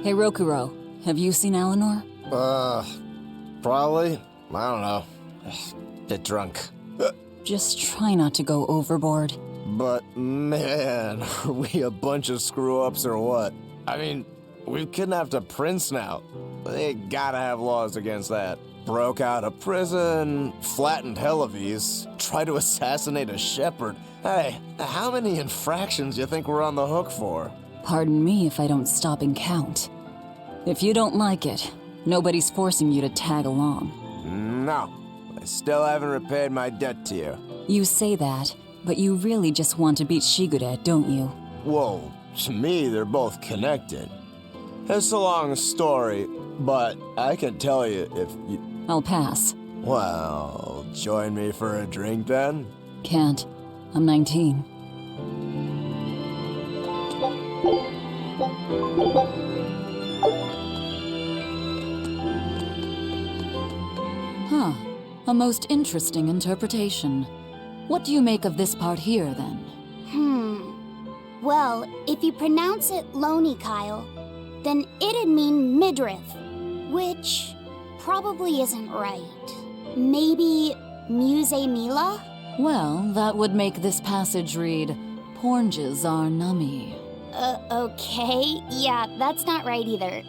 Hey, Rokuro, have you seen Eleanor? Probably. I don't know. Get drunk. Just try not to go overboard. But man, are we a bunch of screw-ups or what? I mean, we've kidnapped a prince now. They gotta have laws against that. Broke out of prison, flattened Helives, tried to assassinate a shepherd. Hey, how many infractions you think we're on the hook for? Pardon me if I don't stop and count. If you don't like it, nobody's forcing you to tag along. No, I still haven't repaid my debt to you. You say that, but you really just want to beat Shigure, don't you? Whoa, to me they're both connected. It's a long story, but I can tell you if you... I'll pass. Well, join me for a drink then? Can't. I'm 19. Huh. A most interesting interpretation. What do you make of this part here, then? Well, if you pronounce it Loney, Kyle, then it'd mean midriff, which probably isn't right. Maybe Muse Mila? Well, that would make this passage read, Pornges are nummy. Okay. Yeah, that's not right either.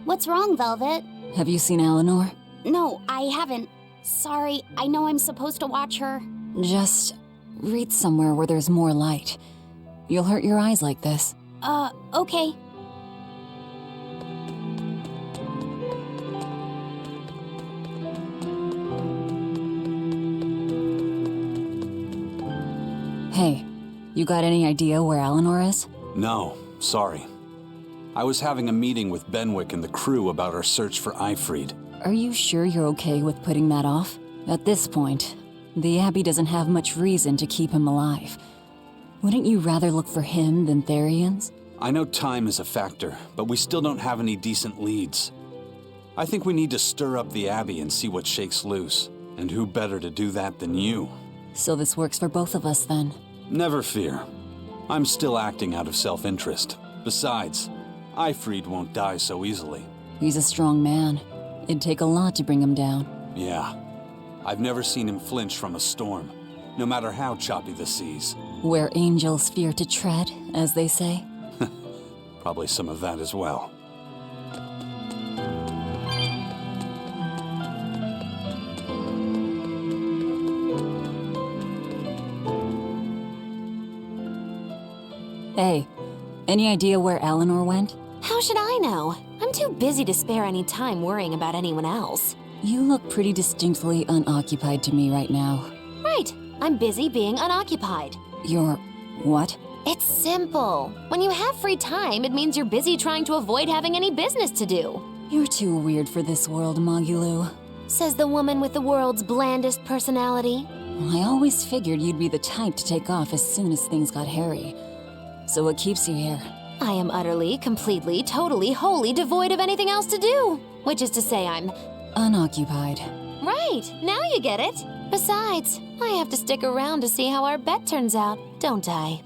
What's wrong, Velvet? Have you seen Eleanor? No, I haven't. Sorry, I know I'm supposed to watch her. Just read somewhere where there's more light. You'll hurt your eyes like this. Okay. Hey, you got any idea where Eleanor is? No, sorry. I was having a meeting with Benwick and the crew about our search for Eifried. Are you sure you're okay with putting that off? At this point, the Abbey doesn't have much reason to keep him alive. Wouldn't you rather look for him than Therians? I know time is a factor, but we still don't have any decent leads. I think we need to stir up the Abbey and see what shakes loose. And who better to do that than you? So this works for both of us then. Never fear. I'm still acting out of self-interest. Besides, Eifried won't die so easily. He's a strong man. It'd take a lot to bring him down. Yeah. I've never seen him flinch from a storm, no matter how choppy the seas. Where angels fear to tread, as they say. Probably some of that as well. Hey, any idea where Eleanor went? How should I know? I'm too busy to spare any time worrying about anyone else. You look pretty distinctly unoccupied to me right now. Right, I'm busy being unoccupied. You're... what? It's simple. When you have free time, it means you're busy trying to avoid having any business to do. You're too weird for this world, Magilou. Says the woman with the world's blandest personality. I always figured you'd be the type to take off as soon as things got hairy. So what keeps you here? I am utterly, completely, totally, wholly devoid of anything else to do. Which is to say I'm... unoccupied. Right, now you get it. Besides, I have to stick around to see how our bet turns out, don't I?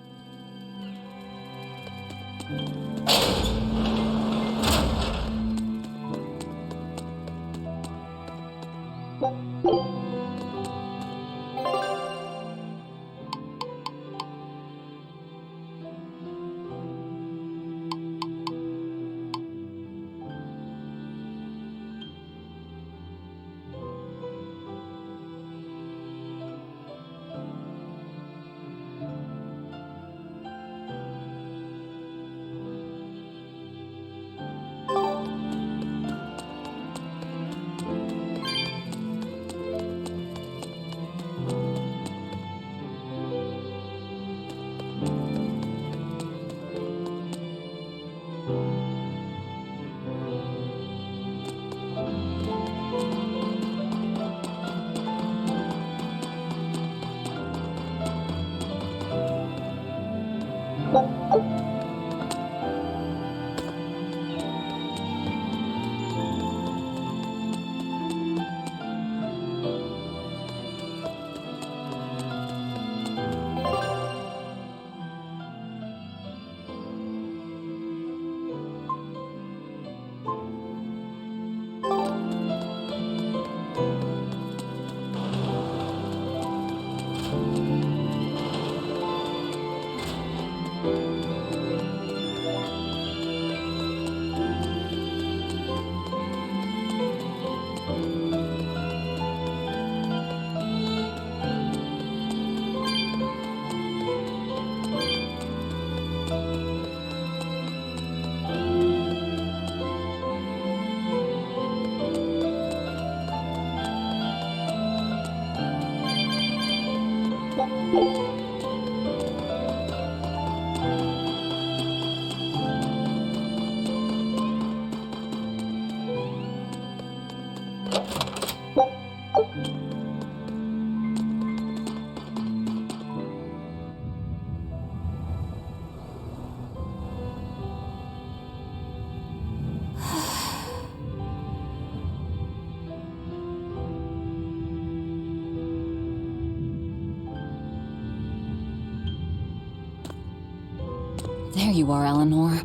There you are, Eleanor.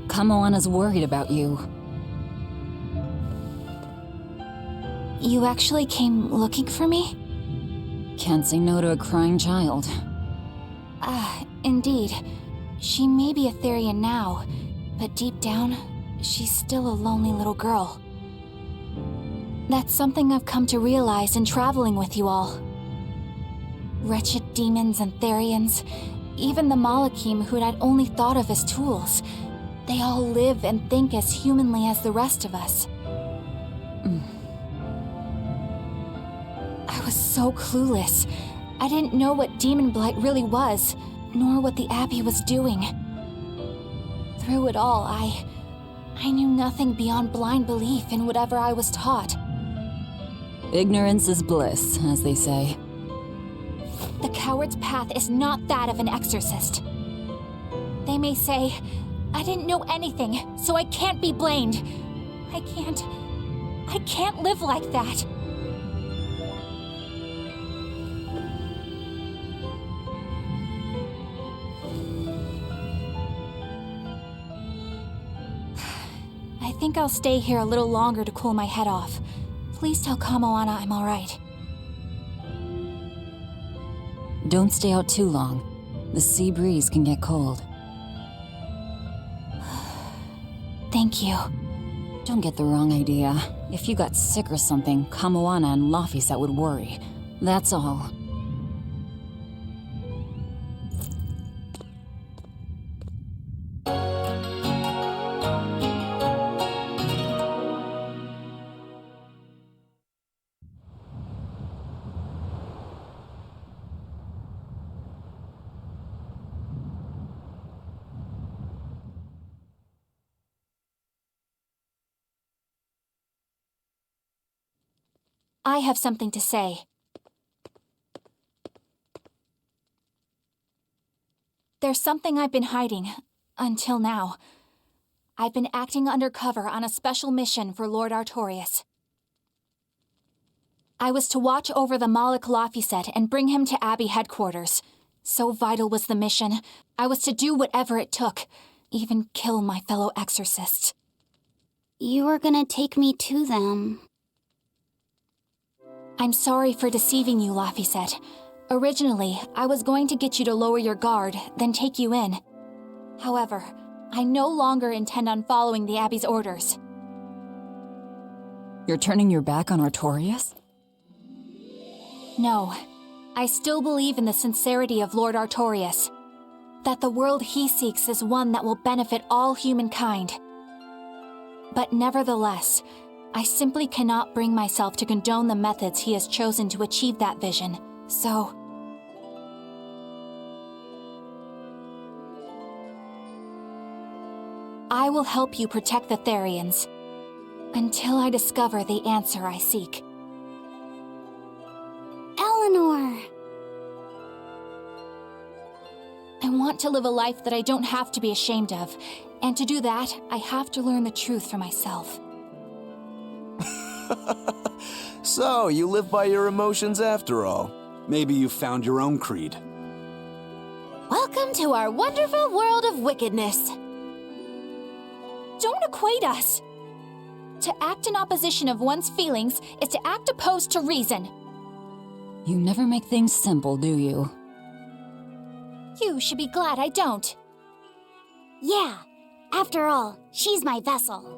Kamoana's worried about you. You actually came looking for me? Can't say no to a crying child. Indeed. She may be a Therian now, but deep down, she's still a lonely little girl. That's something I've come to realize in traveling with you all. Wretched demons and Therians, even the Malakim who'd I'd only thought of as tools, they all live and think as humanly as the rest of us. I was so clueless. I didn't know what demon blight really was, nor what the Abbey was doing. Through it all, I knew nothing beyond blind belief in whatever I was taught. Ignorance is bliss, as they say. The coward's path is not that of an exorcist. They may say, I didn't know anything, so I can't be blamed. I can't live like that. I think I'll stay here a little longer to cool my head off. Please tell Kamoana I'm alright. Don't stay out too long. The sea breeze can get cold. Thank you. Don't get the wrong idea. If you got sick or something, Kamoana and Laphicet would worry. That's all. I have something to say. There's something I've been hiding, until now. I've been acting undercover on a special mission for Lord Artorius. I was to watch over the Malik Laphicet and bring him to Abbey headquarters. So vital was the mission, I was to do whatever it took, even kill my fellow exorcists. You were gonna take me to them. I'm sorry for deceiving you, Laphicet. Originally, I was going to get you to lower your guard, then take you in. However, I no longer intend on following the Abbey's orders. You're turning your back on Artorius? No. I still believe in the sincerity of Lord Artorius. That the world he seeks is one that will benefit all humankind. But nevertheless, I simply cannot bring myself to condone the methods he has chosen to achieve that vision, so... I will help you protect the Therians, until I discover the answer I seek. Eleanor! I want to live a life that I don't have to be ashamed of, and to do that, I have to learn the truth for myself. So, you live by your emotions after all. Maybe you found your own creed. Welcome to our wonderful world of wickedness. Don't equate us. To act in opposition of one's feelings is to act opposed to reason. You never make things simple, do you? You should be glad I don't. Yeah, after all, she's my vessel.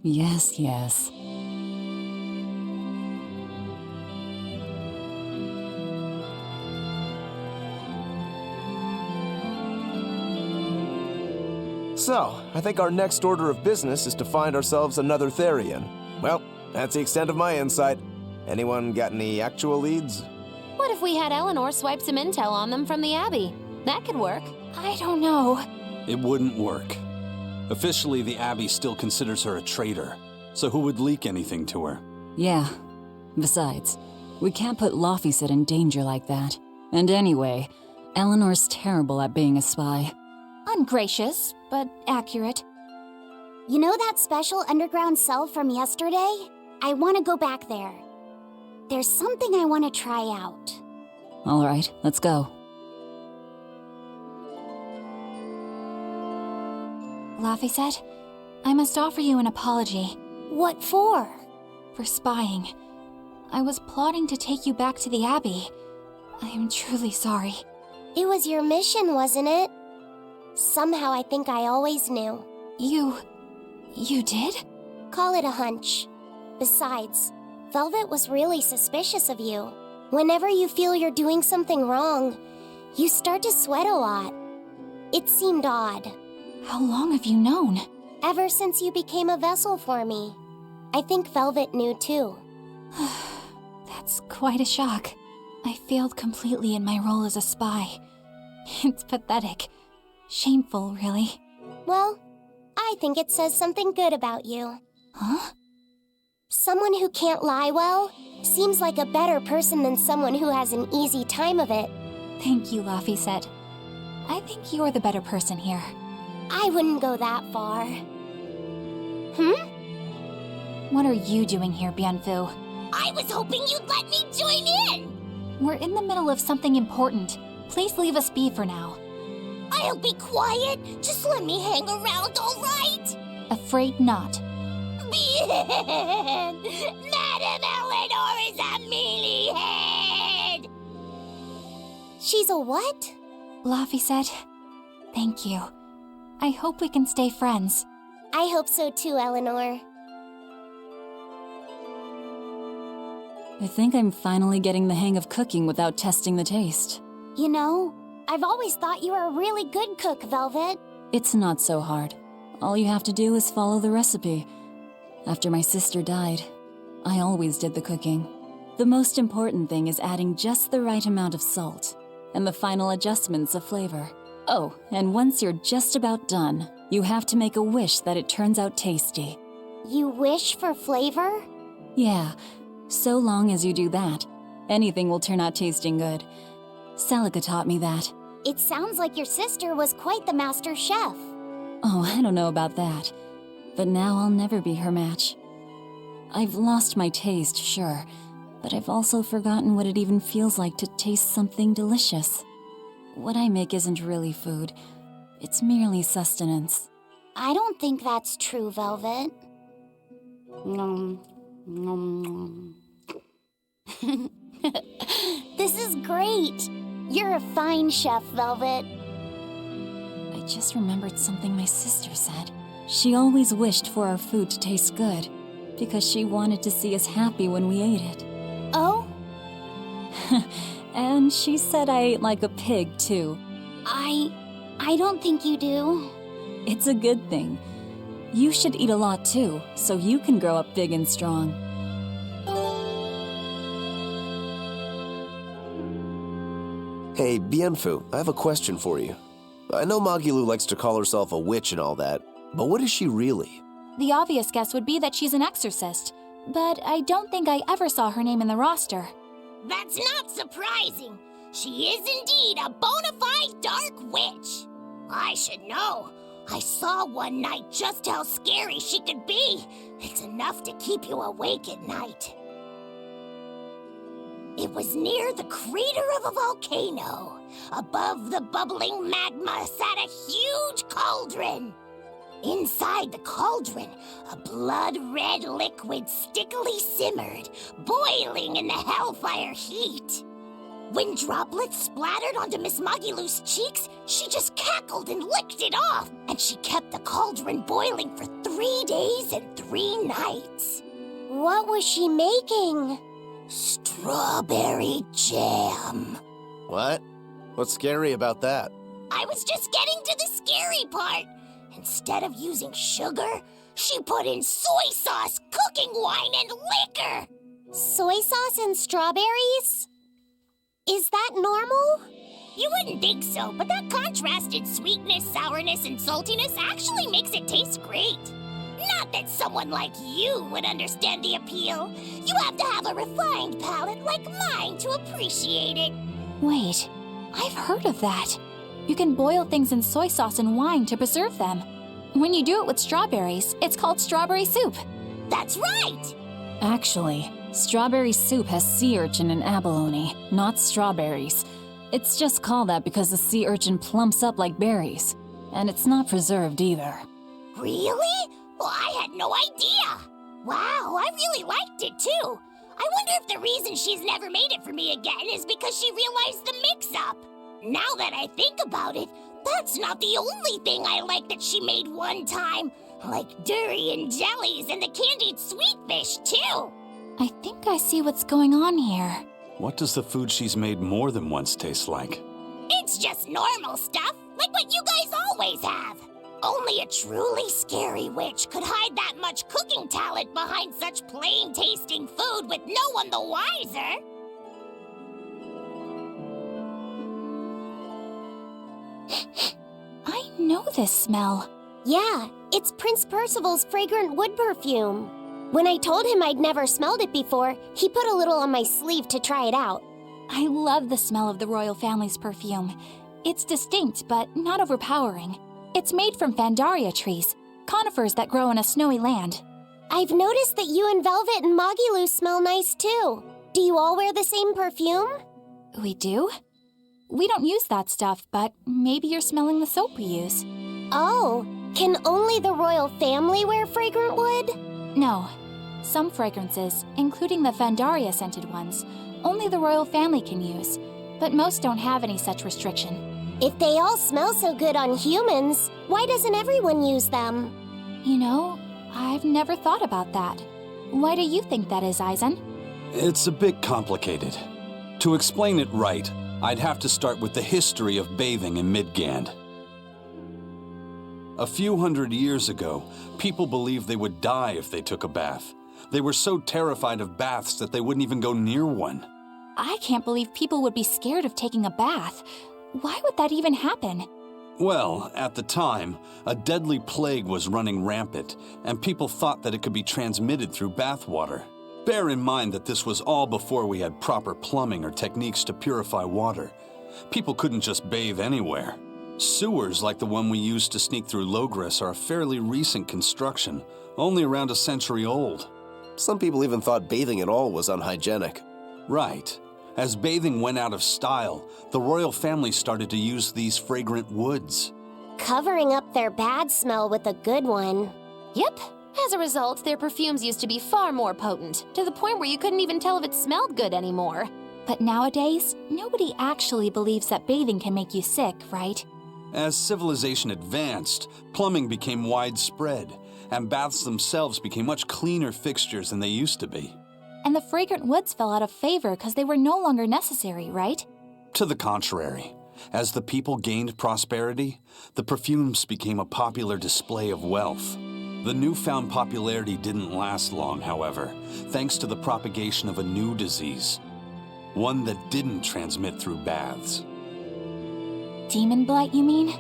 Yes, yes. So, I think our next order of business is to find ourselves another Therian. Well, that's the extent of my insight. Anyone got any actual leads? What if we had Eleanor swipe some intel on them from the Abbey? That could work. I don't know. It wouldn't work. Officially, the Abbey still considers her a traitor, so who would leak anything to her? Yeah. Besides, we can't put Laufeyset in danger like that. And anyway, Eleanor's terrible at being a spy. Ungracious, but accurate. You know that special underground cell from yesterday? I want to go back there. There's something I want to try out. All right, let's go. Laufeyset, I must offer you an apology. What for? For spying. I was plotting to take you back to the Abbey. I am truly sorry. It was your mission, wasn't it? Somehow I think I always knew. You did? Call it a hunch. Besides, Velvet was really suspicious of you. Whenever you feel you're doing something wrong, you start to sweat a lot. It seemed odd. How long have you known? Ever since you became a vessel for me. I think Velvet knew too. That's quite a shock. I failed completely in my role as a spy. It's pathetic. Shameful, really. Well, I think it says something good about you. Huh? Someone who can't lie well seems like a better person than someone who has an easy time of it. Thank you, Laufeyset. I think you're the better person here. I wouldn't go that far. What are you doing here, Bienfu? I was hoping you'd let me join in! We're in the middle of something important. Please leave us be for now. I'll be quiet. Just let me hang around, all right? Afraid not. Bien! Madame Eleanor is a mealyhead! She's a what? Laufeyset, thank you. I hope we can stay friends. I hope so too, Eleanor. I think I'm finally getting the hang of cooking without testing the taste. You know, I've always thought you were a really good cook, Velvet. It's not so hard. All you have to do is follow the recipe. After my sister died, I always did the cooking. The most important thing is adding just the right amount of salt, and the final adjustments of flavor. Oh, and once you're just about done, you have to make a wish that it turns out tasty. You wish for flavor? Yeah, so long as you do that, anything will turn out tasting good. Celica taught me that. It sounds like your sister was quite the master chef. Oh, I don't know about that. But now I'll never be her match. I've lost my taste, sure, but I've also forgotten what it even feels like to taste something delicious. What I make isn't really food. It's merely sustenance. I don't think that's true, Velvet. This is great. You're a fine chef, Velvet. I just remembered something my sister said. She always wished for our food to taste good, because she wanted to see us happy when we ate it. Oh? And she said I ate like a pig, too. I don't think you do. It's a good thing. You should eat a lot, too, so you can grow up big and strong. Hey, Bienfu, I have a question for you. I know Magilu likes to call herself a witch and all that, but what is she really? The obvious guess would be that she's an exorcist, but I don't think I ever saw her name in the roster. That's not surprising. She is indeed a bona fide dark witch. I should know. I saw one night just how scary she could be. It's enough to keep you awake at night. It was near the crater of a volcano. Above the bubbling magma sat a huge cauldron. Inside the cauldron, a blood-red liquid stickily simmered, boiling in the hellfire heat. When droplets splattered onto Miss Magilu's cheeks, she just cackled and licked it off, and she kept the cauldron boiling for 3 days and 3 nights. What was she making? Strawberry jam. What? What's scary about that? I was just getting to the scary part. Instead of using sugar, she put in soy sauce, cooking wine, and liquor. Soy sauce and strawberries? Is that normal? You wouldn't think so, but that contrasted sweetness, sourness, and saltiness actually makes it taste great. Not that someone like you would understand the appeal. You have to have a refined palate like mine to appreciate it. Wait, I've heard of that. You can boil things in soy sauce and wine to preserve them. When you do it with strawberries, it's called strawberry soup. That's right! Actually, strawberry soup has sea urchin and abalone, not strawberries. It's just called that because the sea urchin plumps up like berries. And it's not preserved either. Really? Well, I had no idea. Wow, I really liked it too. I wonder if the reason she's never made it for me again is because she realized the mix-up. Now that I think about it, that's not the only thing I like that she made one time. Like durian jellies and the candied sweet fish too. I think I see what's going on here. What does the food she's made more than once taste like? It's just normal stuff, like what you guys always have. Only a truly scary witch could hide that much cooking talent behind such plain-tasting food with no one the wiser. I know this smell. Yeah, it's Prince Percival's fragrant wood perfume. When I told him I'd never smelled it before, he put a little on my sleeve to try it out. I love the smell of the royal family's perfume. It's distinct, but not overpowering. It's made from Fandaria trees, conifers that grow in a snowy land. I've noticed that you and Velvet and Mogiloo smell nice too. Do you all wear the same perfume? We do? We don't use that stuff, but maybe you're smelling the soap we use. Oh, can only the royal family wear fragrant wood? No. Some fragrances, including the Fandaria scented ones, only the royal family can use, but most don't have any such restriction. If they all smell so good on humans, why doesn't everyone use them? You know, I've never thought about that. Why do you think that is, Eisen? It's a bit complicated. To explain it right, I'd have to start with the history of bathing in Midgand. A few hundred years ago, people believed they would die if they took a bath. They were so terrified of baths that they wouldn't even go near one. I can't believe people would be scared of taking a bath. Why would that even happen? Well, at the time, a deadly plague was running rampant, and people thought that it could be transmitted through bathwater. Bear in mind that this was all before we had proper plumbing or techniques to purify water. People couldn't just bathe anywhere. Sewers like the one we used to sneak through Logres are a fairly recent construction, only around a century old. Some people even thought bathing at all was unhygienic. Right. As bathing went out of style, the royal family started to use these fragrant woods. Covering up their bad smell with a good one. Yep. As a result, their perfumes used to be far more potent, to the point where you couldn't even tell if it smelled good anymore. But nowadays, nobody actually believes that bathing can make you sick, right? As civilization advanced, plumbing became widespread, and baths themselves became much cleaner fixtures than they used to be. And the fragrant woods fell out of favor because they were no longer necessary, right? To the contrary, as the people gained prosperity, the perfumes became a popular display of wealth. The newfound popularity didn't last long, however, thanks to the propagation of a new disease, one that didn't transmit through baths. Demon blight, you mean?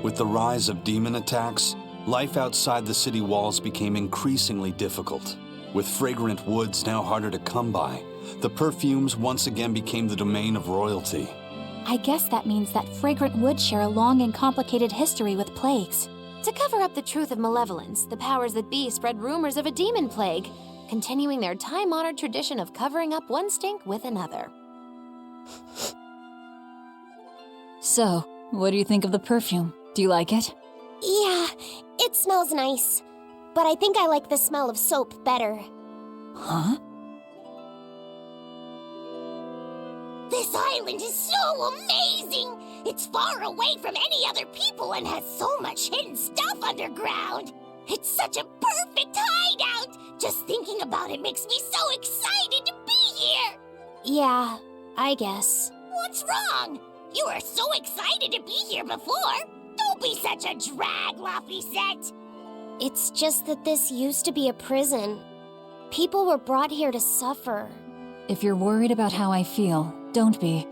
With the rise of demon attacks, life outside the city walls became increasingly difficult. With fragrant woods now harder to come by, the perfumes once again became the domain of royalty. I guess that means that fragrant woods share a long and complicated history with plagues. To cover up the truth of malevolence, the powers that be spread rumors of a demon plague, continuing their time-honored tradition of covering up one stink with another. So, what do you think of the perfume? Do you like it? Yeah, it smells nice. But I think I like the smell of soap better. Huh? This island is so amazing! It's far away from any other people and has so much hidden stuff underground. It's such a perfect hideout! Just thinking about it makes me so excited to be here! Yeah, I guess. What's wrong? You were so excited to be here before. Don't be such a drag, Laphicet. It's just that this used to be a prison. People were brought here to suffer. If you're worried about how I feel, don't be.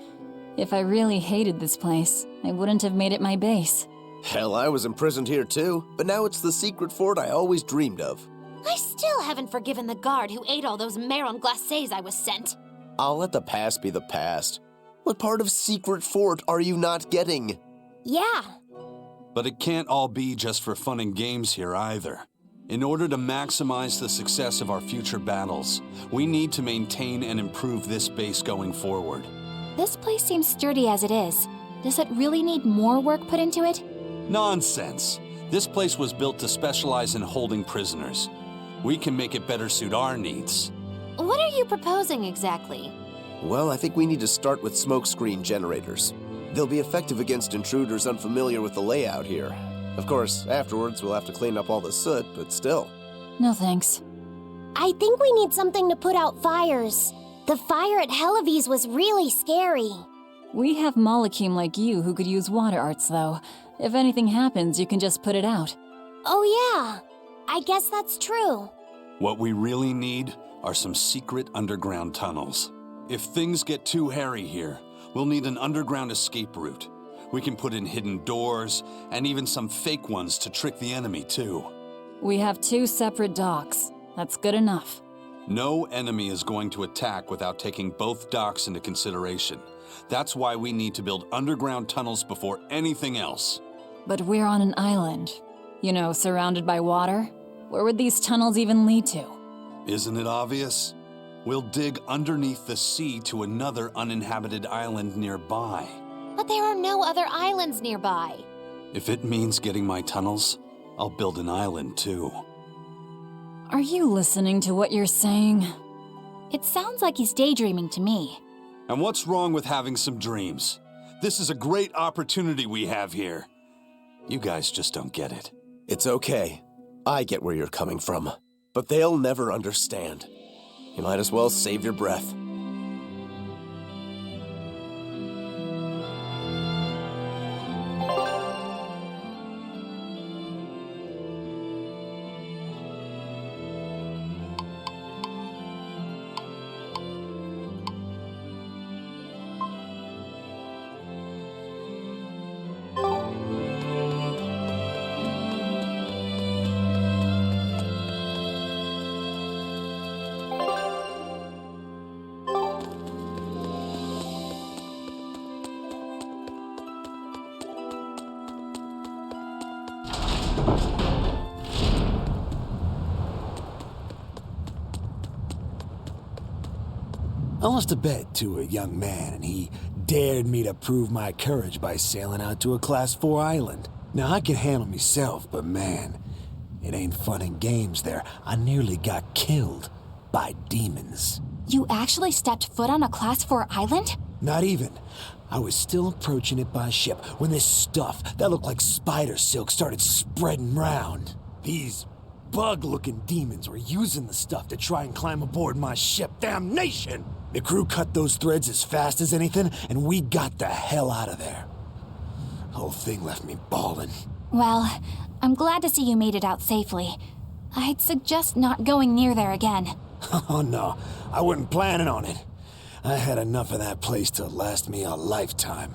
If I really hated this place, I wouldn't have made it my base. Hell, I was imprisoned here too, but now it's the secret fort I always dreamed of. I still haven't forgiven the guard who ate all those marron glacés I was sent. I'll let the past be the past. What part of secret fort are you not getting? Yeah. But it can't all be just for fun and games here either. In order to maximize the success of our future battles, we need to maintain and improve this base going forward. This place seems sturdy as it is. Does it really need more work put into it? Nonsense. This place was built to specialize in holding prisoners. We can make it better suit our needs. What are you proposing exactly? Well, I think we need to start with smokescreen generators. They'll be effective against intruders unfamiliar with the layout here. Of course, afterwards we'll have to clean up all the soot, but still. No thanks. I think we need something to put out fires. The fire at Helavi's was really scary. We have Molecume like you who could use water arts, though. If anything happens, you can just put it out. Oh yeah, I guess that's true. What we really need are some secret underground tunnels. If things get too hairy here, we'll need an underground escape route. We can put in hidden doors, and even some fake ones to trick the enemy, too. We have 2 separate docks. That's good enough. No enemy is going to attack without taking both docks into consideration. That's why we need to build underground tunnels before anything else. But we're on an island. You know, surrounded by water. Where would these tunnels even lead to? Isn't it obvious? We'll dig underneath the sea to another uninhabited island nearby. But there are no other islands nearby. If it means getting my tunnels, I'll build an island too. Are you listening to what you're saying? It sounds like he's daydreaming to me. And what's wrong with having some dreams? This is a great opportunity we have here. You guys just don't get it. It's okay. I get where you're coming from. But they'll never understand. You might as well save your breath. I lost a bet to a young man, and he dared me to prove my courage by sailing out to a Class 4 island. Now, I can handle myself, but man, it ain't fun and games there. I nearly got killed by demons. You actually stepped foot on a Class 4 island? Not even. I was still approaching it by ship when this stuff that looked like spider silk started spreading round. These bug-looking demons were using the stuff to try and climb aboard my ship. Damnation! The crew cut those threads as fast as anything, and we got the hell out of there. The whole thing left me bawling. Well, I'm glad to see you made it out safely. I'd suggest not going near there again. Oh no, I wasn't planning on it. I had enough of that place to last me a lifetime.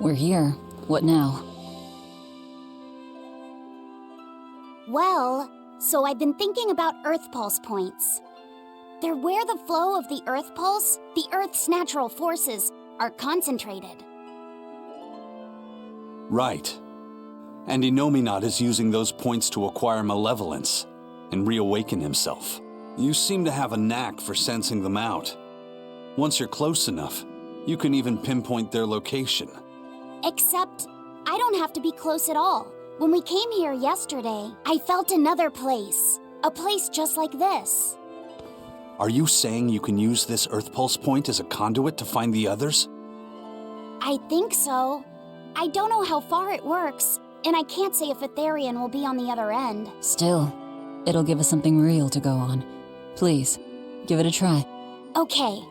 We're here. What now? Well, so I've been thinking about Earth Pulse points. They're where the flow of the Earth Pulse, the Earth's natural forces, are concentrated. Right. And Inominat is using those points to acquire malevolence and reawaken himself. You seem to have a knack for sensing them out. Once you're close enough, you can even pinpoint their location. Except, I don't have to be close at all. When we came here yesterday, I felt another place. A place just like this. Are you saying you can use this Earth Pulse point as a conduit to find the others? I think so. I don't know how far it works, and I can't say if Etherian will be on the other end. Still, it'll give us something real to go on. Please, give it a try. Okay.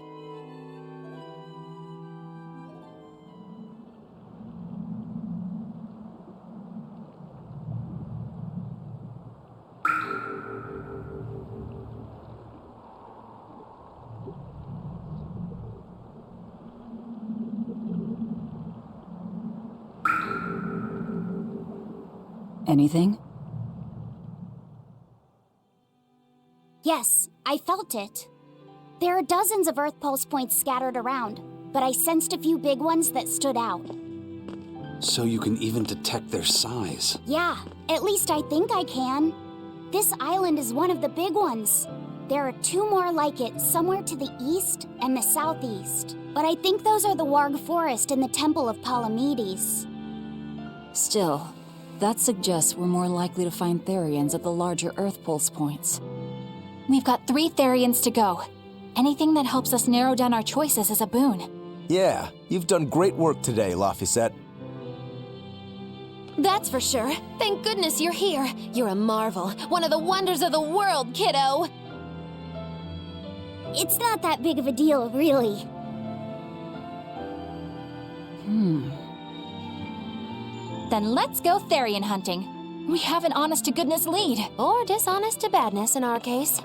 Anything? Yes, I felt it. There are dozens of Earth Pulse points scattered around, but I sensed a few big ones that stood out. So you can even detect their size. Yeah, at least I think I can. This island is one of the big ones. There are two more like it somewhere to the east and the southeast. But I think those are the Warg Forest and the Temple of Palamedes. Still, that suggests we're more likely to find Therians at the larger Earth Pulse points. We've got 3 Therians to go. Anything that helps us narrow down our choices is a boon. Yeah, you've done great work today, Laphicet. That's for sure. Thank goodness you're here. You're a marvel. One of the wonders of the world, kiddo. It's not that big of a deal, really. Then let's go Therian hunting. We have an honest-to-goodness lead. Or dishonest to badness in our case.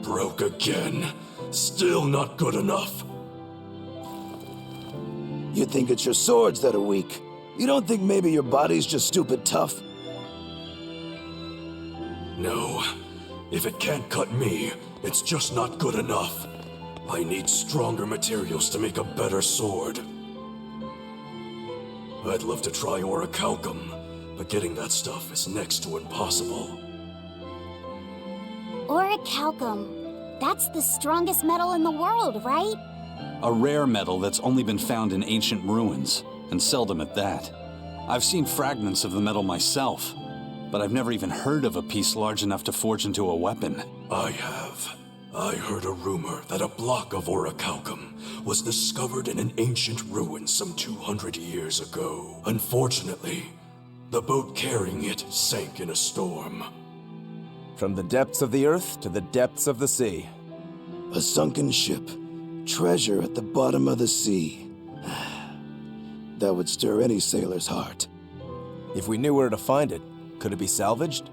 Broke again. Still not good enough. You think it's your swords that are weak. You don't think maybe your body's just stupid tough? No. If it can't cut me, it's just not good enough. I need stronger materials to make a better sword. I'd love to try orichalcum, but getting that stuff is next to impossible. Orichalcum. That's the strongest metal in the world, right? A rare metal that's only been found in ancient ruins, and seldom at that. I've seen fragments of the metal myself, but I've never even heard of a piece large enough to forge into a weapon. I have. I heard a rumor that a block of orichalcum was discovered in an ancient ruin some 200 years ago. Unfortunately, the boat carrying it sank in a storm. From the depths of the earth to the depths of the sea. A sunken ship. Treasure at the bottom of the sea. That would stir any sailor's heart. If we knew where to find it, could it be salvaged?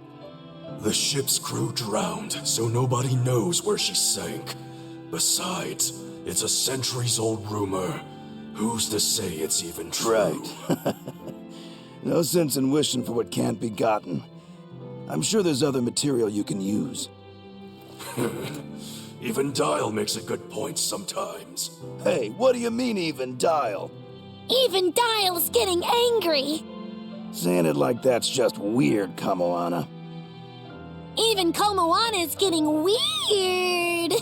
The ship's crew drowned, so nobody knows where she sank. Besides, it's a centuries-old rumor. Who's to say it's even true? Right. No sense in wishing for what can't be gotten. I'm sure there's other material you can use. Even Dial makes a good point sometimes. Hey, what do you mean, even Dial? Even Dial's getting angry! Saying it like that's just weird, Kamoana. Even Komoana's getting weird!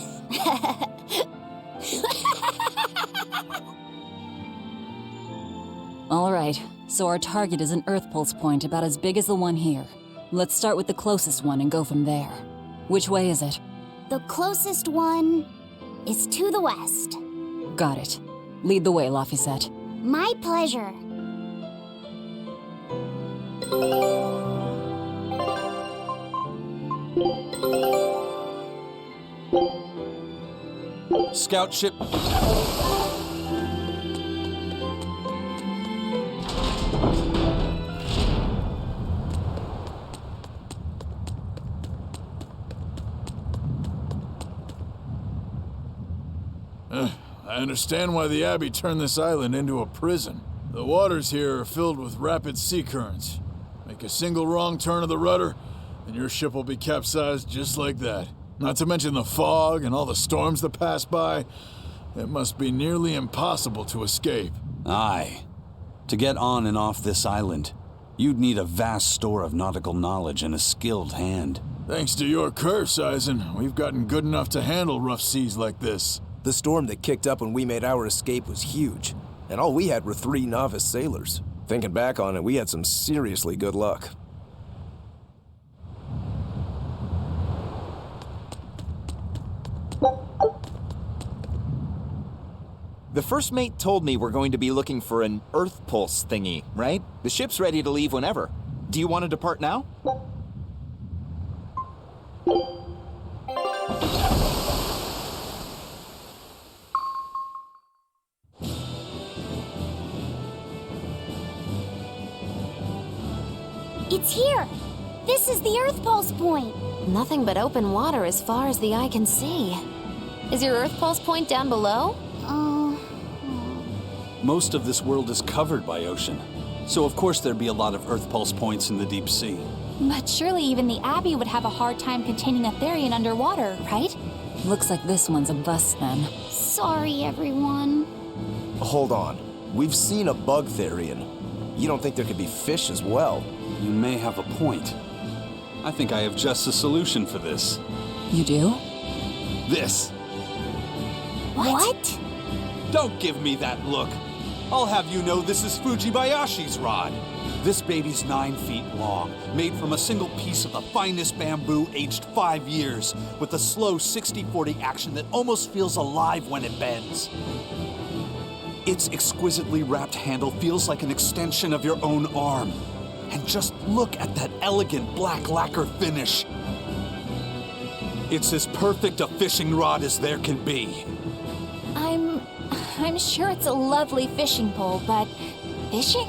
All right, so our target is an Earth Pulse point about as big as the one here. Let's start with the closest one and go from there. Which way is it? The closest one is to the west. Got it. Lead the way, Laphicet. My pleasure. Scout ship. I understand why the Abbey turned this island into a prison. The waters here are filled with rapid sea currents. Make a single wrong turn of the rudder, and your ship will be capsized just like that. Not to mention the fog and all the storms that pass by. It must be nearly impossible to escape. Aye. To get on and off this island, you'd need a vast store of nautical knowledge and a skilled hand. Thanks to your curse, Eisen, we've gotten good enough to handle rough seas like this. The storm that kicked up when we made our escape was huge, and all we had were 3 novice sailors. Thinking back on it, we had some seriously good luck. The first mate told me we're going to be looking for an Earth Pulse thingy, right? The ship's ready to leave whenever. Do you want to depart now? It's here! This is the Earth Pulse point! Nothing but open water as far as the eye can see. Is your Earth Pulse point down below? Most of this world is covered by ocean, so of course there'd be a lot of Earth Pulse points in the deep sea. But surely even the Abbey would have a hard time containing a Therian underwater, right? Looks like this one's a bust then. Sorry, everyone. Hold on. We've seen a bug Therian. You don't think there could be fish as well? You may have a point. I think I have just a solution for this. You do? This. What? Don't give me that look. I'll have you know this is Fujibayashi's rod. This baby's 9 feet long, made from a single piece of the finest bamboo aged 5 years, with a slow 60-40 action that almost feels alive when it bends. Its exquisitely wrapped handle feels like an extension of your own arm. And just look at that elegant black lacquer finish. It's as perfect a fishing rod as there can be. I'm sure it's a lovely fishing pole, but fishing?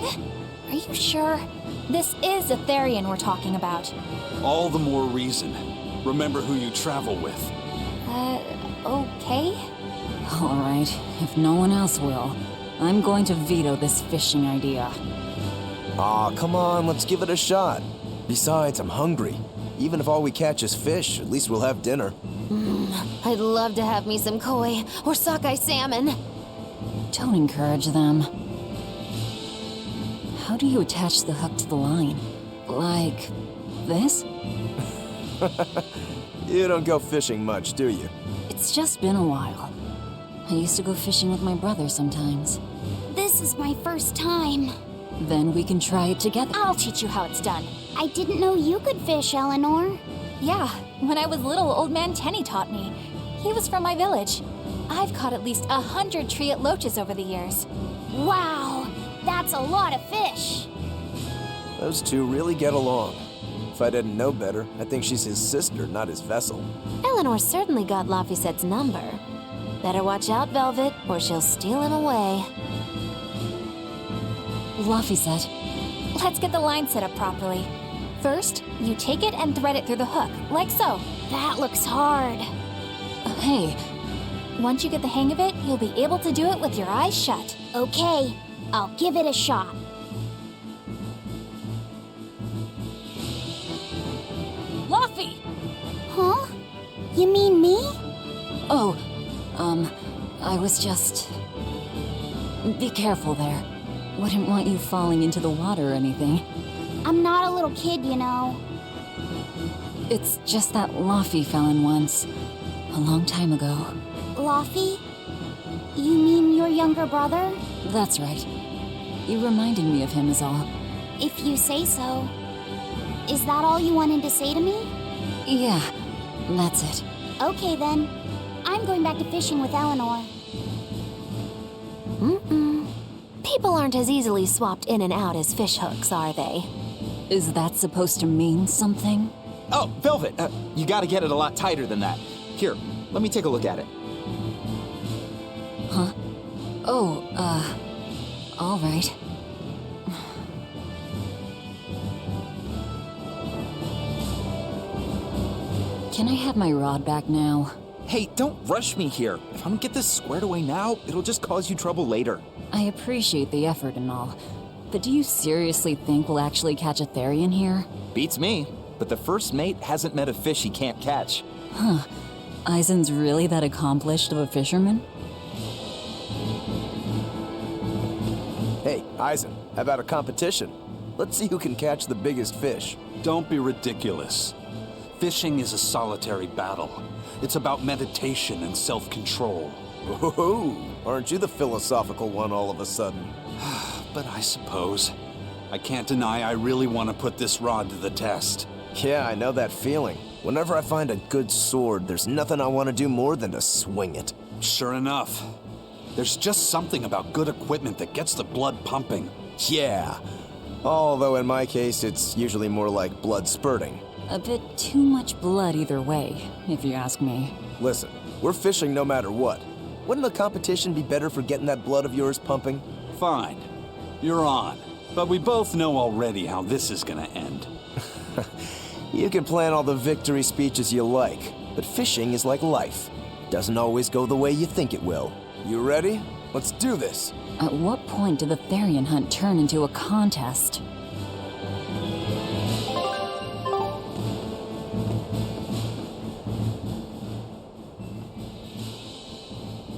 Are you sure? This is a Therian we're talking about. All the more reason. Remember who you travel with. Okay? All right, if no one else will, I'm going to veto this fishing idea. Aw, come on, let's give it a shot. Besides, I'm hungry. Even if all we catch is fish, at least we'll have dinner. I'd love to have me some koi or sockeye salmon. Don't encourage them. How do you attach the hook to the line? Like this? You don't go fishing much, do you? It's just been a while. I used to go fishing with my brother sometimes. This is my first time. Then we can try it together. I'll teach you how it's done. I didn't know you could fish, Eleanor. Yeah, when I was little, Old Man Tenny taught me. He was from my village. I've caught at least 100 triot loaches over the years. Wow, that's a lot of fish. Those two really get along. If I didn't know better, I think she's his sister, not his vessel. Eleanor certainly got Lafisette's number. Better watch out, Velvet, or she'll steal him away. Lafayette. Let's get the line set up properly. First, you take it and thread it through the hook, like so. That looks hard. Hey, Once you get the hang of it, you'll be able to do it with your eyes shut. Okay, I'll give it a shot. Luffy! Huh? You mean me? oh, I was just... Be careful there. Wouldn't want you falling into the water or anything. I'm not a little kid, you know. It's just that Laffy fell in once. A long time ago. Laffy? You mean your younger brother? That's right. You reminded me of him is all. If you say so. Is that all you wanted to say to me? Yeah, that's it. Okay then. I'm going back to fishing with Eleanor. People aren't as easily swapped in and out as fish hooks, are they? Is that supposed to mean something? Oh, Velvet, you gotta get it a lot tighter than that. Here, let me take a look at it. Huh? Oh, all right. Can I have my rod back now? Hey, don't rush me here. If I don't get this squared away now, it'll just cause you trouble later. I appreciate the effort and all, but do you seriously think we'll actually catch a Therian here? Beats me, but the first mate hasn't met a fish he can't catch. Huh. Eisen's really that accomplished of a fisherman? Hey, Eisen, how about a competition? Let's see who can catch the biggest fish. Don't be ridiculous. Fishing is a solitary battle. It's about meditation and self-control. Ooh, aren't you the philosophical one all of a sudden? But I suppose. I can't deny I really want to put this rod to the test. Yeah, I know that feeling. Whenever I find a good sword, there's nothing I want to do more than to swing it. Sure enough. There's just something about good equipment that gets the blood pumping. Yeah. Although in my case, it's usually more like blood spurting. A bit too much blood either way, if you ask me. Listen, we're fishing no matter what. Wouldn't the competition be better for getting that blood of yours pumping? Fine. You're on. But we both know already how this is gonna end. You can plan all the victory speeches you like, but fishing is like life. Doesn't always go the way you think it will. You ready? Let's do this. At what point did the Therian hunt turn into a contest?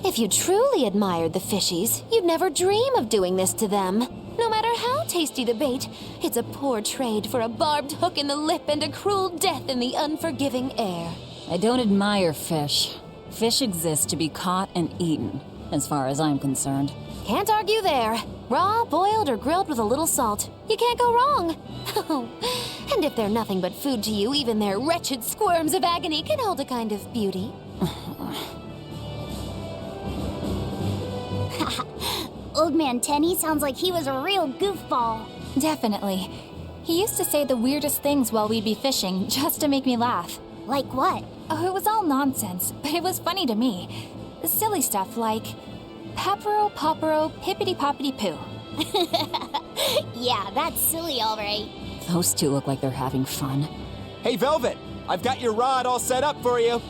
If you truly admired the fishies, you'd never dream of doing this to them. No matter how tasty the bait, it's a poor trade for a barbed hook in the lip and a cruel death in the unforgiving air. I don't admire fish. Fish exist to be caught and eaten, as far as I'm concerned. Can't argue there. Raw, boiled, or grilled with a little salt. You can't go wrong. And if they're nothing but food to you, even their wretched squirms of agony can hold a kind of beauty. Old Man Tenny sounds like he was a real goofball. Definitely. He used to say the weirdest things while we'd be fishing, just to make me laugh. Like what? Oh, it was all nonsense, but it was funny to me. Silly stuff like, Peppero, poppero, pippity-poppity-poo. Yeah, that's silly, all right. Those two look like they're having fun. Hey, Velvet, I've got your rod all set up for you.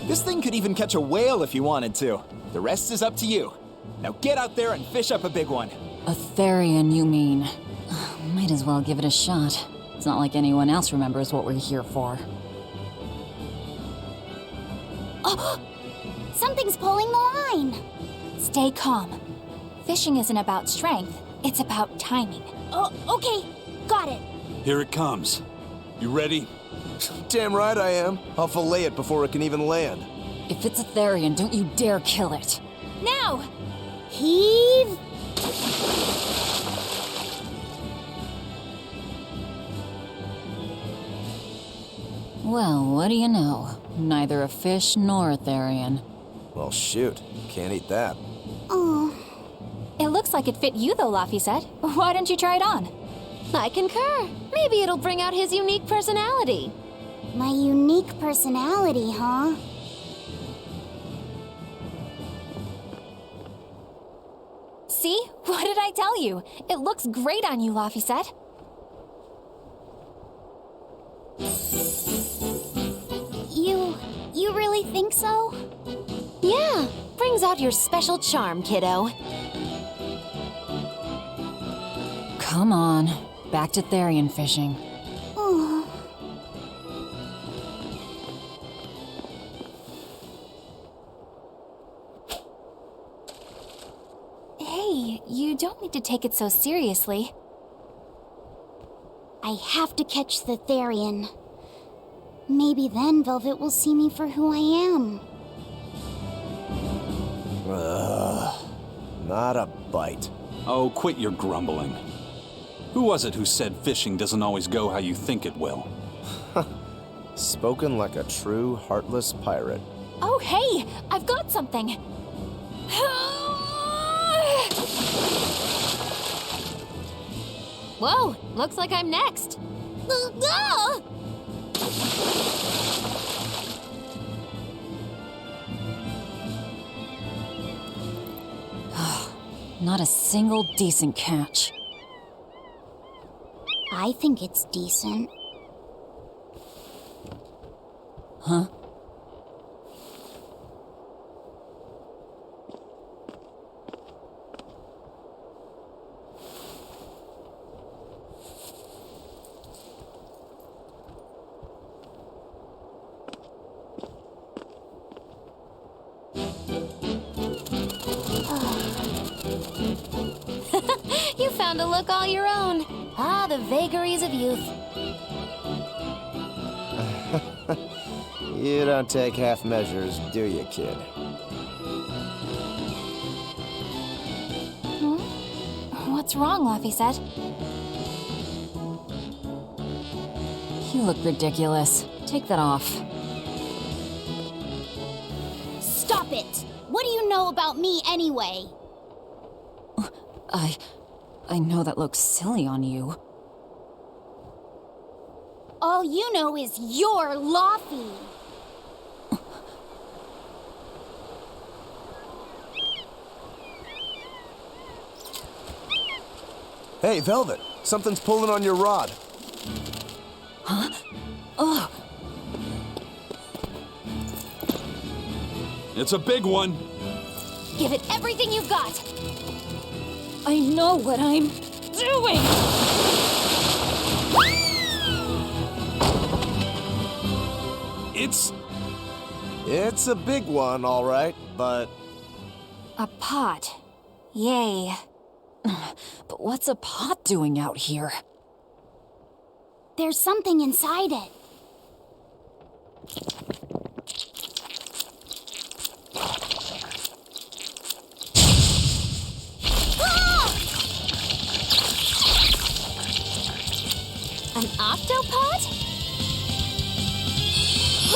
This thing could even catch a whale if you wanted to. The rest is up to you. Now get out there and fish up a big one. A Therian, you mean? Might as well give it a shot. It's not like anyone else remembers what we're here for. Oh! Something's pulling the line! Stay calm. Fishing isn't about strength, it's about timing. Oh, okay. Got it. Here it comes. You ready? Damn right I am. I'll fillet it before it can even land. If it's a Therian, don't you dare kill it. Now! Heave! Well, what do you know? Neither a fish nor a Therian. Well, shoot. Can't eat that. Oh. It looks like it fit you though, Laphicet. Why don't you try it on? I concur. Maybe it'll bring out his unique personality. My unique personality, huh? See? What did I tell you? It looks great on you, Laphicet. You really think so? Yeah, brings out your special charm, kiddo. Come on. Back to Therian fishing. Oh. Hey, you don't need to take it so seriously. I have to catch the Therian. Maybe then Velvet will see me for who I am. Not a bite. Oh, quit your grumbling. Who was it who said fishing doesn't always go how you think it will? Spoken like a true heartless pirate. Oh, hey! I've got something! Whoa, looks like I'm next. Not a single decent catch. I think it's decent. Huh? You found a look all your own. Ah, the vagaries of youth. You don't take half measures, do you, kid? What's wrong, Laphicet? You look ridiculous. Take that off. Stop it! What do you know about me anyway? I know that looks silly on you. All you know is you're Laffy. Hey, Velvet, something's pulling on your rod. Huh? Oh! It's a big one. Give it everything you've got. I know what I'm doing! It's a big one, all right, but... A pot. Yay. But what's a pot doing out here? There's something inside it. An octopod?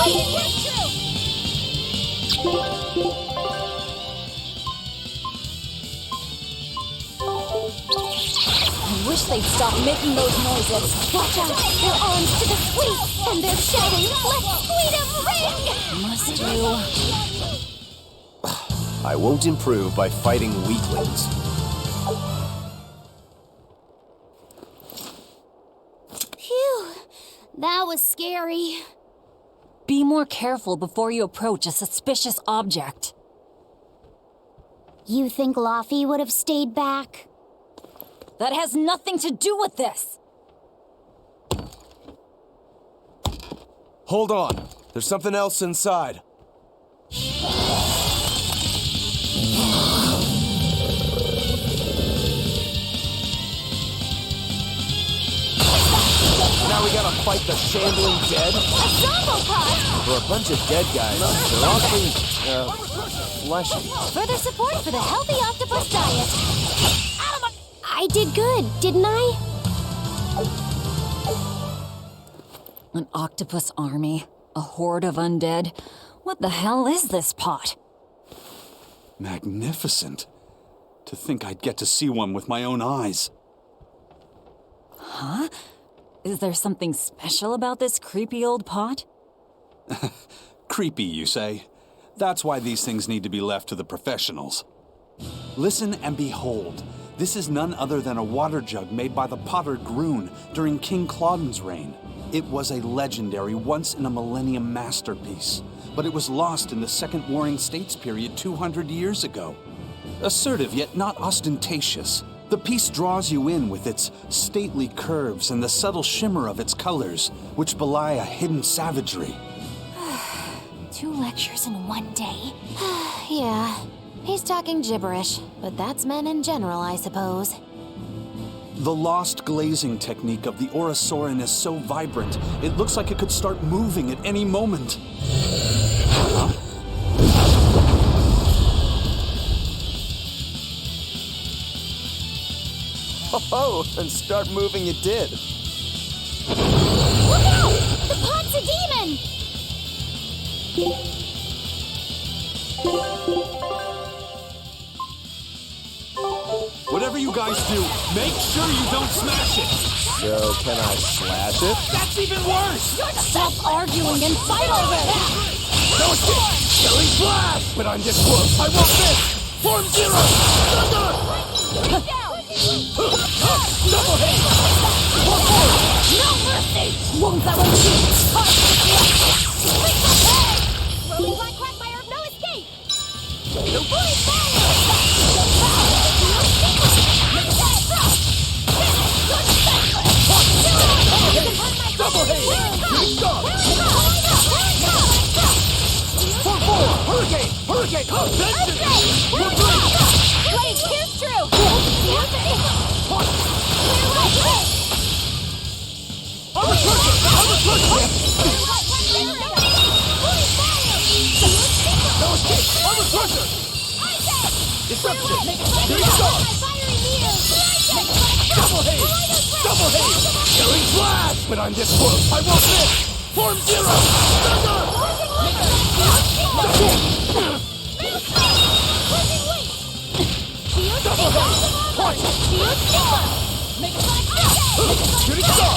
I wish they'd stop making those noises. Watch out! Their arms to the sweet! And they're shouting, "Let's sweet 'em ring!" Must you? I won't improve by fighting weaklings. Phew, that was scary. Be more careful before you approach a suspicious object. You think Laffy would have stayed back? That has nothing to do with this! Hold on. There's something else inside. Now we gotta fight the shambling dead? A zombopod! For a bunch of dead guys, they're awfully, fleshy. Further support for the healthy octopus diet. I did good, didn't I? An octopus army? A horde of undead? What the hell is this pot? Magnificent. To think I'd get to see one with my own eyes. Huh? Is there something special about this creepy old pot? Creepy, you say? That's why these things need to be left to the professionals. Listen and behold. This is none other than a water jug made by the potter Groon during King Clauden's reign. It was a legendary, once-in-a-millennium masterpiece, but it was lost in the Second Warring States period 200 years ago. Assertive, yet not ostentatious, the piece draws you in with its stately curves and the subtle shimmer of its colors, which belie a hidden savagery. 2 lectures in one day. Yeah, he's talking gibberish, but that's men in general, I suppose. The lost glazing technique of the Orosaurin is so vibrant, it looks like it could start moving at any moment. Oh, and start moving it did. Look out! The pot's a demon! Whatever you guys do, make sure you don't smash it! So, can I slash it? That's even worse! Stop arguing and fight already! No escape! Killing blast! But I'm this close, I won't miss! Form zero! Thunder! No mercy! Rolling black quagmire of no escape! No bully fire! Double haze! Stop! Hurricane! Hurricane! Blade, here's true! Double haze! Killing flash! But I'm this close, I won't miss! Form zero! Double haze! Point! Shooting star!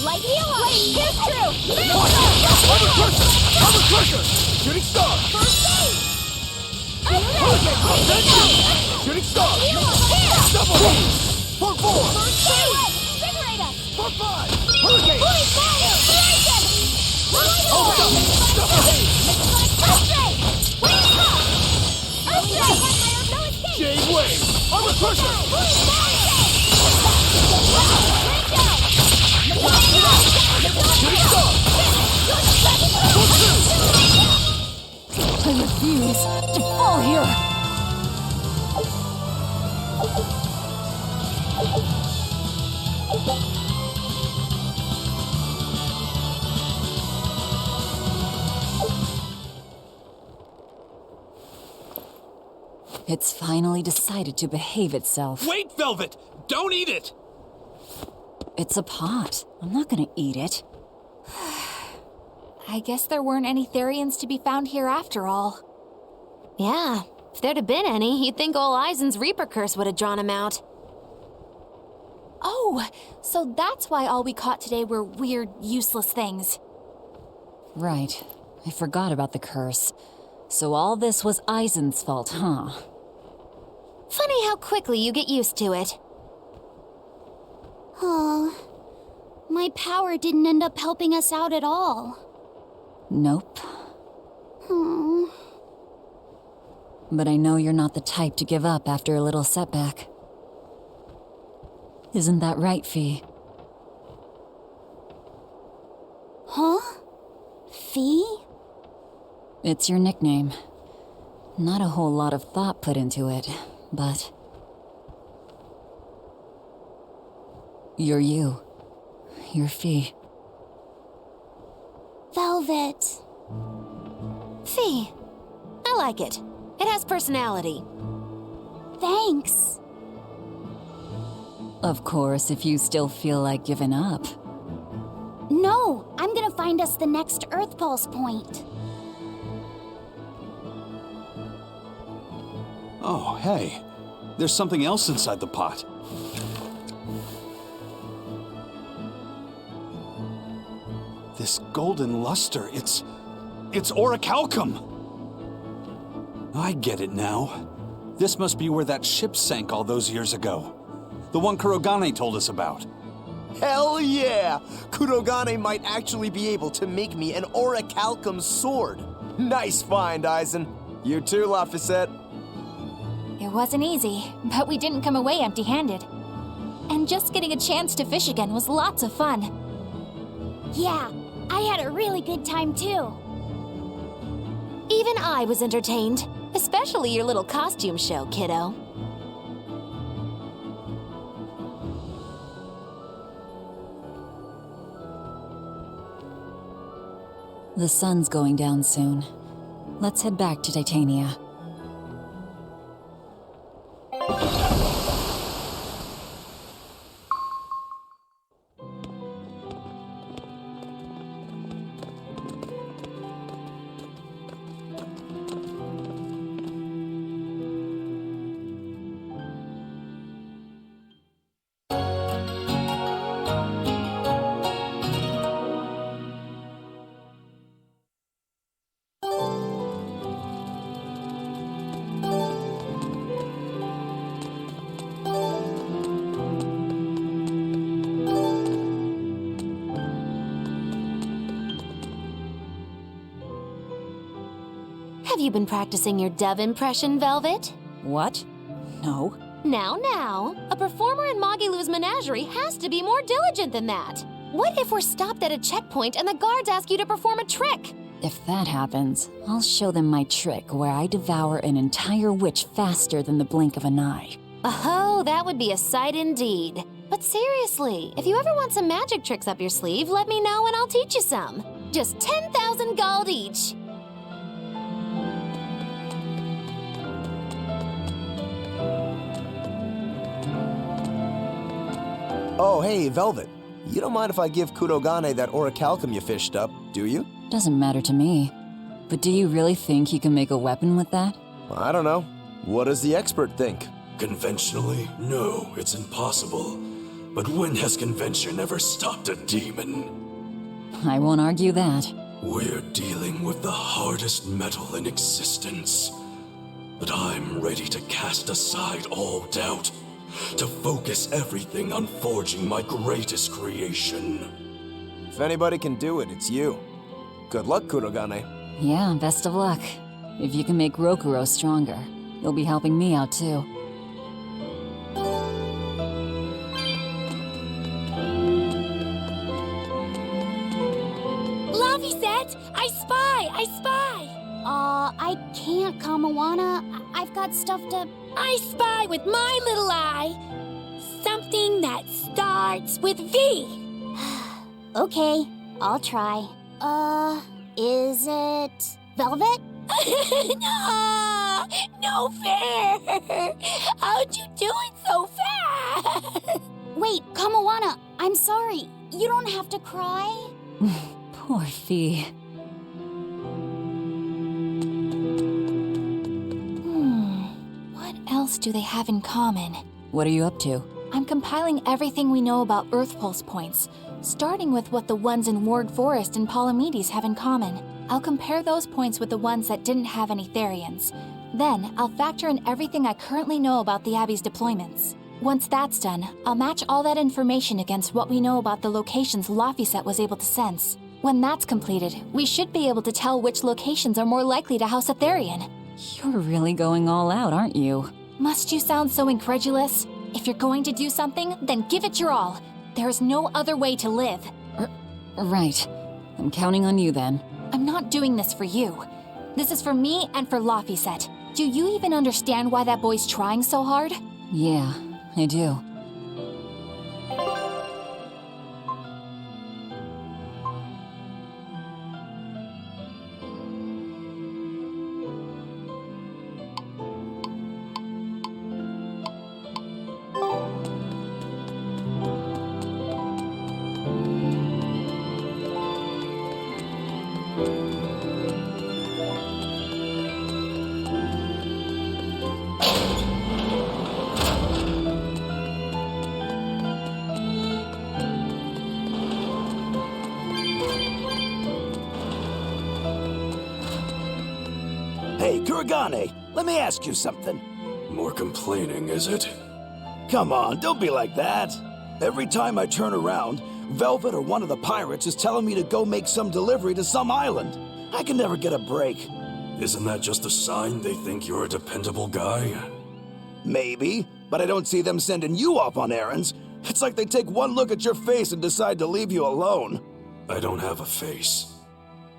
Light heal! Here's true! Armor crusher! Shooting star! First aid! Shooting star! Double haze! For 4! First aid! Invigorate us! For 5! Hurricane! Hold up! Double haze! Jade wave! Armor crusher! Shooting star! I refuse to fall here! It's finally decided to behave itself. Wait, Velvet! Don't eat it! It's a pot. I'm not gonna eat it. I guess there weren't any Therians to be found here after all. Yeah, if there'd have been any, you'd think old Eisen's Reaper curse would have drawn him out. Oh, so that's why all we caught today were weird, useless things. Right. I forgot about the curse. So all this was Eisen's fault, huh? Funny how quickly you get used to it. Oh, my power didn't end up helping us out at all. Nope. Hmm. But I know you're not the type to give up after a little setback. Isn't that right, Fee? Huh? Fee? It's your nickname. Not a whole lot of thought put into it, but... You're you. You're Fee. Velvet. Fee. I like it. It has personality. Thanks. Of course, if you still feel like giving up. No, I'm gonna find us the next Earth Pulse point. Oh, hey. There's something else inside the pot. This golden luster, it's orichalcum! I get it now. This must be where that ship sank all those years ago. The one Kurogane told us about. Hell yeah! Kurogane might actually be able to make me an orichalcum sword. Nice find, Eisen. You too, Laphicet. It wasn't easy, but we didn't come away empty-handed. And just getting a chance to fish again was lots of fun. Yeah, I had a really good time too. Even I was entertained. Especially your little costume show, kiddo. The sun's going down soon. Let's head back to Titania. Have you been practicing your dove impression, Velvet? What? No. Now, a performer in Magilou's menagerie has to be more diligent than that. What if we're stopped at a checkpoint and the guards ask you to perform a trick? If that happens, I'll show them my trick where I devour an entire witch faster than the blink of an eye. Oh, that would be a sight indeed. But seriously, if you ever want some magic tricks up your sleeve, let me know and I'll teach you some. Just 10,000 gold each. Oh, hey, Velvet. You don't mind if I give Kurogane that orichalcum you fished up, do you? Doesn't matter to me. But do you really think you can make a weapon with that? I don't know. What does the expert think? Conventionally, no, it's impossible. But when has convention ever stopped a demon? I won't argue that. We're dealing with the hardest metal in existence. But I'm ready to cast aside all doubt, to focus everything on forging my greatest creation. If anybody can do it, it's you. Good luck, Kurogane. Yeah, best of luck. If you can make Rokuro stronger, you'll be helping me out too. Laviset! I spy! I can't, Kamawana. I've got stuff to... I spy with my little eye. Something that starts with V. Okay, I'll try. Is it... Velvet? No fair! How'd you do it so fast? Wait, Kamawana, I'm sorry. You don't have to cry. Poor Fee. What else do they have in common? What are you up to? I'm compiling everything we know about Earth Pulse points, starting with what the ones in Ward Forest and Palamedes have in common. I'll compare those points with the ones that didn't have any Therians. Then, I'll factor in everything I currently know about the Abbey's deployments. Once that's done, I'll match all that information against what we know about the locations Laphicet was able to sense. When that's completed, we should be able to tell which locations are more likely to house a Therian. You're really going all out, aren't you? Must you sound so incredulous? If you're going to do something, then give it your all. There is no other way to live. Right. I'm counting on you then. I'm not doing this for you. This is for me and for Laphicet. Do you even understand why that boy's trying so hard? Yeah, I do. Hey, Kurogane, let me ask you something. More complaining, is it? Come on, don't be like that. Every time I turn around, Velvet or one of the pirates is telling me to go make some delivery to some island. I can never get a break. Isn't that just a sign they think you're a dependable guy? Maybe, but I don't see them sending you off on errands. It's like they take one look at your face and decide to leave you alone. I don't have a face.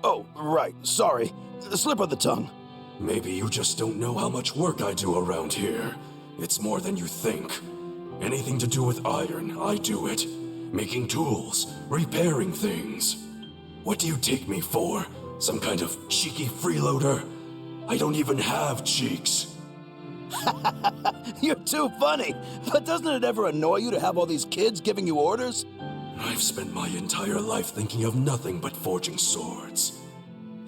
Oh, right, sorry. Slip of the tongue. Maybe you just don't know how much work I do around here. It's more than you think. Anything to do with iron, I do it. Making tools, repairing things. What do you take me for? Some kind of cheeky freeloader? I don't even have cheeks. You're too funny. But doesn't it ever annoy you to have all these kids giving you orders? I've spent my entire life thinking of nothing but forging swords.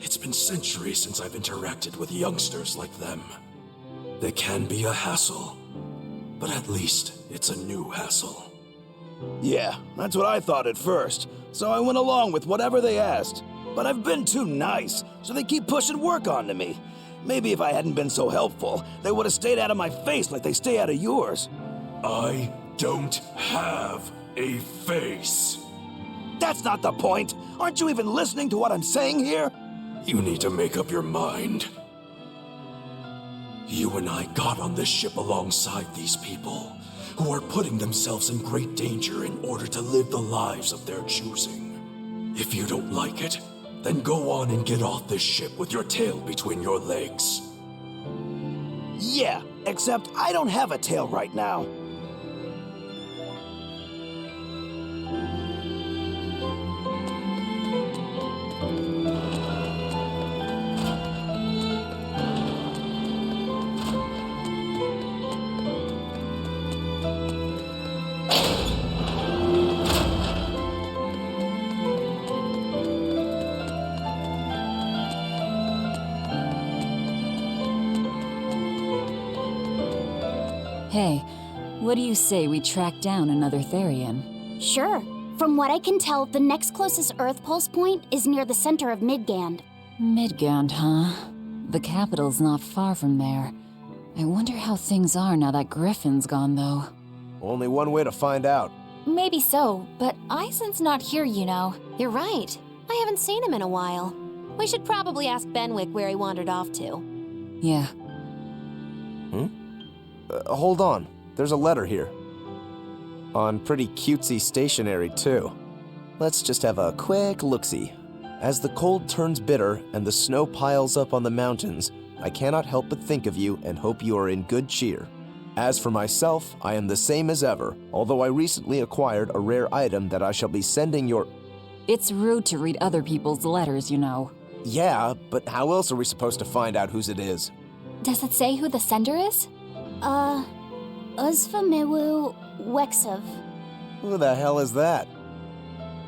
It's been centuries since I've interacted with youngsters like them. They can be a hassle, but at least it's a new hassle. Yeah, that's what I thought at first, so I went along with whatever they asked. But I've been too nice, so they keep pushing work onto me. Maybe if I hadn't been so helpful, they would have stayed out of my face like they stay out of yours. I don't have a face. That's not the point. Aren't you even listening to what I'm saying here? You need to make up your mind. You and I got on this ship alongside these people, who are putting themselves in great danger in order to live the lives of their choosing. If you don't like it, then go on and get off this ship with your tail between your legs. Yeah, except I don't have a tail right now. Hey, what do you say we track down another Therian? Sure. From what I can tell, the next closest Earth pulse point is near the center of Midgand. Midgand, huh? The capital's not far from there. I wonder how things are now that Griffin's gone, though. Only one way to find out. Maybe so, but Eisen's not here, you know. You're right. I haven't seen him in a while. We should probably ask Benwick where he wandered off to. Yeah. Hold on. There's a letter here. On pretty cutesy stationery, too. Let's just have a quick look-see. As the cold turns bitter and the snow piles up on the mountains, I cannot help but think of you and hope you are in good cheer. As for myself, I am the same as ever, although I recently acquired a rare item that I shall be sending your... It's rude to read other people's letters, you know. Yeah, but how else are we supposed to find out whose it is? Does it say who the sender is? Uzfamewu Wexov. Who the hell is that?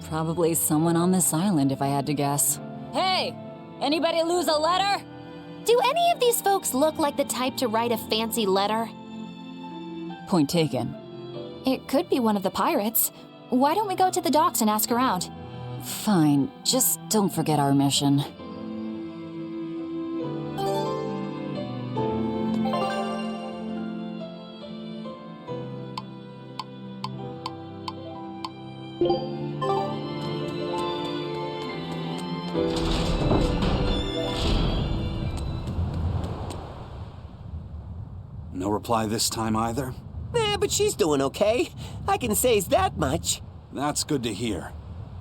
Probably someone on this island, if I had to guess. Hey! Anybody lose a letter? Do any of these folks look like the type to write a fancy letter? Point taken. It could be one of the pirates. Why don't we go to the docks and ask around? Fine, just don't forget our mission. No reply this time either? But she's doing okay. I can say's that much. That's good to hear.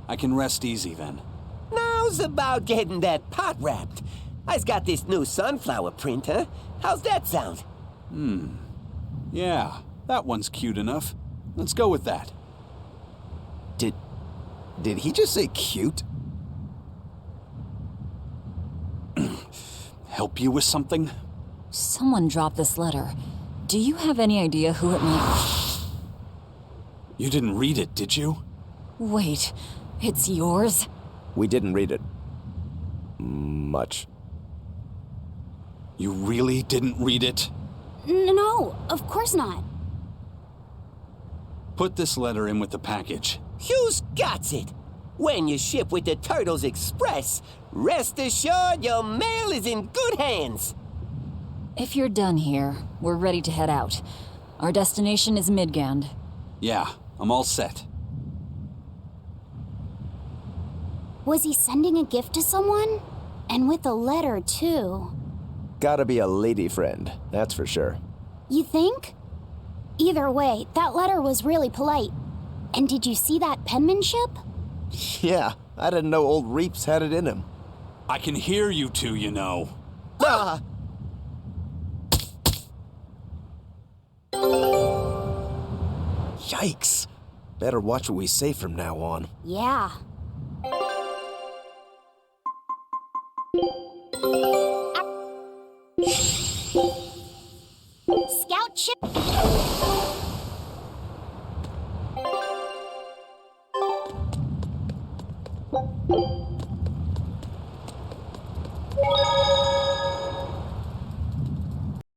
I can rest easy then. Now's about getting that pot wrapped. I's got this new sunflower printer. How's that sound? Yeah, that one's cute enough. Let's go with that. Did he just say cute? Help you with something? Someone dropped this letter. Do you have any idea who it might... You didn't read it, did you? Wait, it's yours? We didn't read it. Much. You really didn't read it? No, of course not. Put this letter in with the package. Who's got it? When you ship with the Turtles Express, rest assured your mail is in good hands. If you're done here, we're ready to head out. Our destination is Midgand. Yeah, I'm all set. Was he sending a gift to someone? And with a letter, too. Gotta be a lady friend, that's for sure. You think? Either way, that letter was really polite. And did you see that penmanship? Yeah, I didn't know old Reeps had it in him. I can hear you two, you know. Yikes. Better watch what we say from now on. Yeah.